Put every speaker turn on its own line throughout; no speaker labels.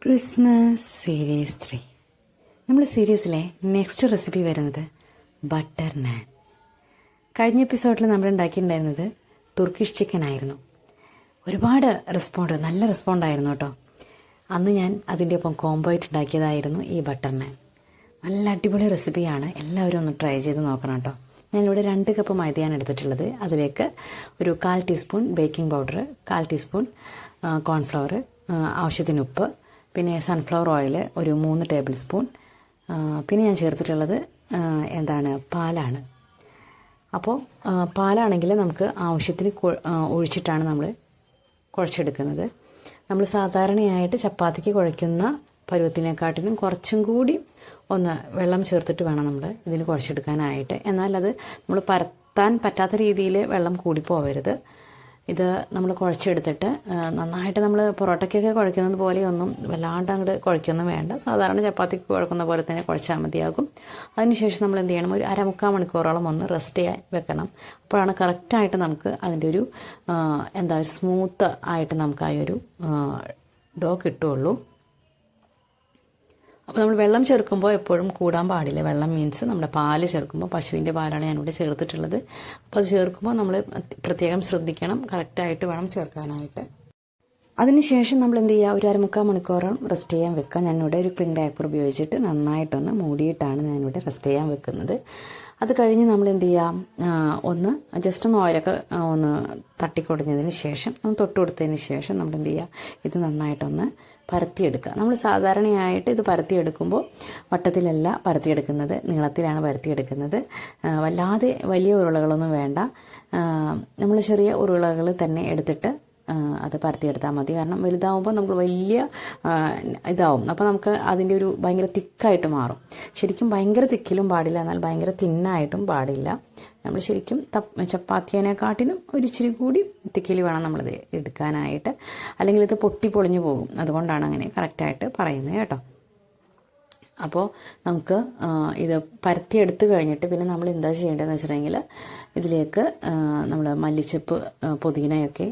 Christmas series 3 നമ്മൾ സീരീസിലെ next recipe വരുന്നത് ബട്ടർ നാൻ. കഴിഞ്ഞ എപ്പിസോഡിൽ നമ്മൾ ഉണ്ടാക്കിയിട്ടുണ്ടായിരുന്നത് തുർക്കിഷ് ചിക്കൻ ആയിരുന്നു. ഒരുപാട് നല്ല റെസ്പോണ്ടായിരുന്നു കേട്ടോ. അന്ന് ഞാൻ അതിൻ്റെ ഒപ്പം കോംബോ ആയിട്ട് ഉണ്ടാക്കിയതായിരുന്നു ഈ ബട്ടർ നാൻ. നല്ല അടിപൊളി റെസിപ്പിയാണ്, എല്ലാവരും ഒന്ന് ട്രൈ ചെയ്ത് നോക്കണം കേട്ടോ. ഞാനിവിടെ 2 കപ്പ് മൈദയാണ് എടുത്തിട്ടുള്ളത്. അതിലേക്ക് ഒരു 1/4 teaspoon baking powder, 1/4 teaspoon cornflour, ആവശ്യത്തിന് ഉപ്പ്, പിന്നെ സൺഫ്ലവർ ഓയിൽ ഒരു 3 ടേബിൾ സ്പൂൺ, പിന്നെ ഞാൻ ചേർത്തിട്ടുള്ളത് പാലാണ്. അപ്പോൾ പാലാണെങ്കിൽ നമുക്ക് ആവശ്യത്തിന് ഒഴിച്ചിട്ടാണ് നമ്മൾ കുഴച്ചെടുക്കുന്നത്. നമ്മൾ സാധാരണയായിട്ട് ചപ്പാത്തിക്ക് കുഴയ്ക്കുന്ന പരുവത്തിനെക്കാട്ടിലും കുറച്ചും കൂടി ഒന്ന് വെള്ളം ചേർത്തിട്ട് വേണം നമ്മൾ ഇതിന് കുഴച്ചെടുക്കാനായിട്ട്. എന്നാൽ അത് നമ്മൾ പരത്താൻ പറ്റാത്ത രീതിയിൽ വെള്ളം കൂടി പോവരുത്. ഇത് നമ്മൾ കുഴച്ചെടുത്തിട്ട് നന്നായിട്ട് നമ്മൾ പൊറോട്ടയ്ക്കൊക്കെ കുഴയ്ക്കുന്നത് പോലെയൊന്നും വല്ലാണ്ട് അങ്ങോട്ട് കുഴയ്ക്കൊന്നും വേണ്ട. സാധാരണ ചപ്പാത്തിക്ക് കുഴക്കുന്ന പോലെ തന്നെ കുഴച്ചാൽ മതിയാകും. അതിനുശേഷം നമ്മൾ എന്ത് ചെയ്യണം, ഒരു 1/4 മണിക്കൂറോളം ഒന്ന് റെസ്റ്റ് ചെയ്യാൻ വെക്കണം. അപ്പോഴാണ് കറക്റ്റായിട്ട് നമുക്ക് അതിൻ്റെ ഒരു ഒരു സ്മൂത്ത് ആയിട്ട് നമുക്ക് ആ ഒരു ഡോ കിട്ടുകയുള്ളൂ. അപ്പോൾ നമ്മൾ വെള്ളം ചേർക്കുമ്പോൾ എപ്പോഴും കൂടാൻ പാടില്ല. വെള്ളം മീൻസ് നമ്മുടെ പാല് ചേർക്കുമ്പോൾ പശുവിൻ്റെ പാലാണ് ഞാനിവിടെ ചേർത്തിട്ടുള്ളത്. അപ്പോൾ അത് ചേർക്കുമ്പോൾ നമ്മൾ പ്രത്യേകം ശ്രദ്ധിക്കണം, കറക്റ്റായിട്ട് വേണം ചേർക്കാനായിട്ട്. അതിനുശേഷം നമ്മൾ എന്ത് ചെയ്യുക, ഒരു 1/4 മണിക്കൂറോളം റെസ്റ്റ് ചെയ്യാൻ വെക്കുക. ഞാനിവിടെ ഒരു ക്ലീൻ ഡയപ്പർ ഉപയോഗിച്ചിട്ട് നന്നായിട്ടൊന്ന് മൂടിയിട്ടാണ് ഞാനിവിടെ റെസ്റ്റ് ചെയ്യാൻ വെക്കുന്നത്. അത് കഴിഞ്ഞ് നമ്മൾ എന്ത് ചെയ്യാം, ഒന്ന് ജസ്റ്റ് ഒന്ന് ഓയിലൊക്കെ ഒന്ന് തട്ടിക്കൊടുന്നതിന് ശേഷം ഒന്ന് തൊട്ട് കൊടുത്തതിന് ശേഷം നമ്മൾ എന്ത് ചെയ്യുക, ഇത് നന്നായിട്ടൊന്ന് പരത്തിയെടുക്കുക. നമ്മൾ സാധാരണയായിട്ട് ഇത് പരത്തിയെടുക്കുമ്പോൾ വട്ടത്തിലല്ല പരത്തിയെടുക്കുന്നത്, നീളത്തിലാണ് പരത്തിയെടുക്കുന്നത്. വല്ലാതെ വലിയ ഉരുളകളൊന്നും വേണ്ട, നമ്മൾ ചെറിയ ഉരുളകൾ തന്നെ എടുത്തിട്ട് അത് പരത്തിയെടുത്താൽ മതി. കാരണം വലുതാവുമ്പോൾ നമുക്ക് വലിയ ഇതാവും. അപ്പോൾ നമുക്ക് അതിൻ്റെ ഒരു ഭയങ്കര തിക്കായിട്ട് മാറും. ശരിക്കും ഭയങ്കര തിക്കിലും പാടില്ല, എന്നാൽ ഭയങ്കര തിന്നായിട്ടും പാടില്ല. നമ്മൾ ശരിക്കും ചപ്പാത്തിയേനെക്കാട്ടിലും ഒരിച്ചിരി കൂടി തിക്കിൽ വേണം നമ്മളിത് എടുക്കാനായിട്ട്, അല്ലെങ്കിൽ ഇത് പൊട്ടിപ്പൊളിഞ്ഞു പോകും. അതുകൊണ്ടാണ് അങ്ങനെ കറക്റ്റായിട്ട് പറയുന്നത് കേട്ടോ. അപ്പോൾ നമുക്ക് ഇത് പരത്തിയെടുത്ത് കഴിഞ്ഞിട്ട് പിന്നെ നമ്മൾ എന്താ ചെയ്യേണ്ടതെന്ന് വെച്ചിട്ടുണ്ടെങ്കിൽ, ഇതിലേക്ക് നമ്മൾ മല്ലിച്ചപ്പ് പുതിനയൊക്കെ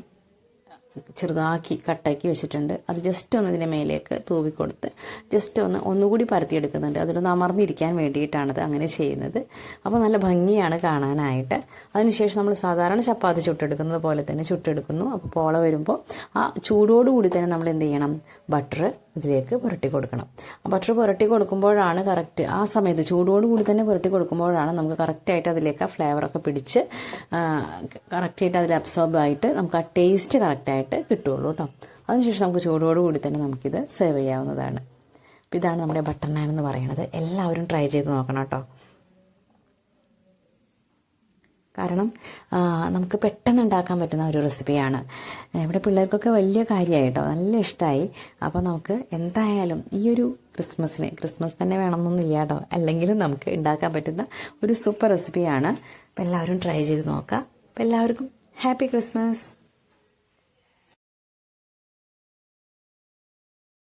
ചെറുതാക്കി കട്ടാക്കി വെച്ചിട്ടുണ്ട്. അത് ജസ്റ്റ് ഒന്ന് ഇതിൻ്റെ മേലേക്ക് തൂവിക്കൊടുത്ത് ജസ്റ്റ് ഒന്നുകൂടി പരത്തിയെടുക്കുന്നുണ്ട്. അതിലൊന്ന് അമർന്നിരിക്കാൻ വേണ്ടിയിട്ടാണത് അങ്ങനെ ചെയ്യുന്നത്. അപ്പോൾ നല്ല ഭംഗിയാണ് കാണാനായിട്ട്. അതിനുശേഷം നമ്മൾ സാധാരണ ചപ്പാത്തി ചുട്ടെടുക്കുന്നത് പോലെ തന്നെ ചുട്ടെടുക്കുന്നു. അപ്പോൾ പോള വരുമ്പോൾ ആ ചൂടോടുകൂടി തന്നെ നമ്മൾ എന്ത് ചെയ്യണം, ബട്ടർ ഇതിലേക്ക് പുരട്ടി കൊടുക്കണം. ബട്ടർ പുരട്ടി കൊടുക്കുമ്പോഴാണ് കറക്റ്റ്, ആ സമയത്ത് ചൂടോടുകൂടി തന്നെ പുരട്ടി കൊടുക്കുമ്പോഴാണ് നമുക്ക് കറക്റ്റായിട്ട് അതിലേക്ക് ആ ഫ്ലേവറൊക്കെ പിടിച്ച് കറക്റ്റായിട്ട് അതിൽ അബ്സോർബായിട്ട് നമുക്ക് ആ ടേസ്റ്റ് കറക്റ്റായിട്ട് കിട്ടുകയുള്ളൂ കേട്ടോ. അതിനുശേഷം നമുക്ക് ചൂടോടുകൂടി തന്നെ നമുക്കിത് സെർവ് ചെയ്യാവുന്നതാണ്. അപ്പോൾ ഇതാണ് നമ്മുടെ ബട്ടർ നാൻ എന്ന് പറയുന്നത്. എല്ലാവരും ട്രൈ ചെയ്ത് നോക്കണം കേട്ടോ. കാരണം നമുക്ക് പെട്ടെന്ന് ഉണ്ടാക്കാൻ പറ്റുന്ന ഒരു റെസിപ്പിയാണ്. ഇവിടെ പിള്ളേർക്കൊക്കെ വലിയ കാര്യമായിട്ടോ, നല്ല ഇഷ്ടമായി. അപ്പോൾ നമുക്ക് എന്തായാലും ഈ ഒരു ക്രിസ്മസ് തന്നെ വേണമെന്നൊന്നുമില്ല കേട്ടോ, അല്ലെങ്കിലും നമുക്ക് ഉണ്ടാക്കാൻ പറ്റുന്ന ഒരു സൂപ്പർ റെസിപ്പിയാണ്. അപ്പോൾ എല്ലാവരും ട്രൈ ചെയ്ത് നോക്കുക. അപ്പോൾ എല്ലാവർക്കും ഹാപ്പി ക്രിസ്മസ്.